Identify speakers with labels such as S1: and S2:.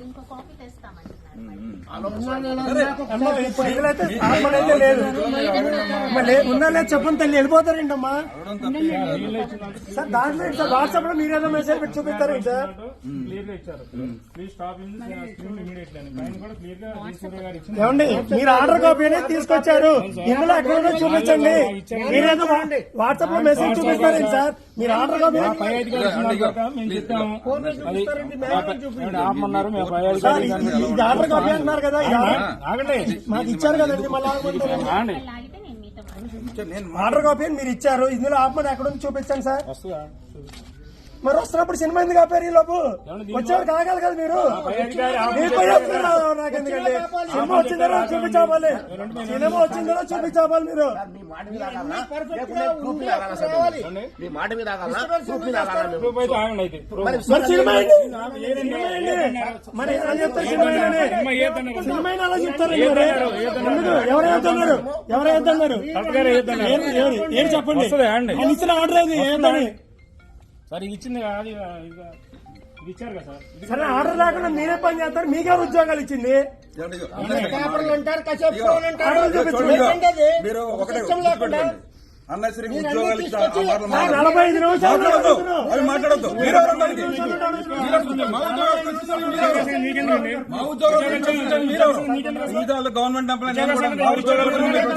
S1: ఇంకో కాపీ తెస్తామంటున్నారు.
S2: ఉందా లేదు చెప్పండి తల్లి వెళ్ళిపోతారేంటమ్మా సార్. దాంట్లో సార్ వాట్సాప్ లో మీరేదో మెసేజ్ పెట్టి చూపిస్తారేంటి సార్? ఏమండి మీరు ఆర్డర్ కాపీ అనేది తీసుకొచ్చారు, ఇందులో ఎక్కడ చూపించండి. మీరేదో వాట్సాప్ లో మెసేజ్ చూపిస్తారేంటి సార్? మీరు ఆర్డర్ కాపీ ఆర్డర్ కాపీ అంటున్నారు కదా, మాకు ఇచ్చారు కదండి. మళ్ళీ ఆర్డర్ కాపీ అని మీరు ఇచ్చారు, ఇందులో ఆపమని ఎక్కడ ఉంది చూపించండి సార్. మరి వస్తున్నప్పుడు సినిమా ఎందుకు ఆపారు? ఈ లోపు వచ్చేవారు కాగలరు కదా మీరు. నాకెందుకండి సినిమా వచ్చిన తర్వాత చూపించాలి, సినిమా వచ్చిన తర్వాత చూపించాలి. మీరు మరి సినిమా మరి ఎలా చెప్తారు? సినిమా అలా చెప్తారు. ఎవరైతున్నారు ఎవరైతున్నారు ఏం చెప్పండి? ఇచ్చిన ఆర్డర్ అది ఏంటని
S3: సార్ ఇచ్చింది ఇచ్చారు కదా సార్.
S2: సరే ఆర్డర్ లేకుండా మీరే పని చేస్తారు, మీకే ఉద్యోగాలు ఇచ్చింది.
S4: అన్నసరికి ఉద్యోగాలు
S2: 45 నిమిషాలు
S4: అవి మాట్లాడద్దు. Government employee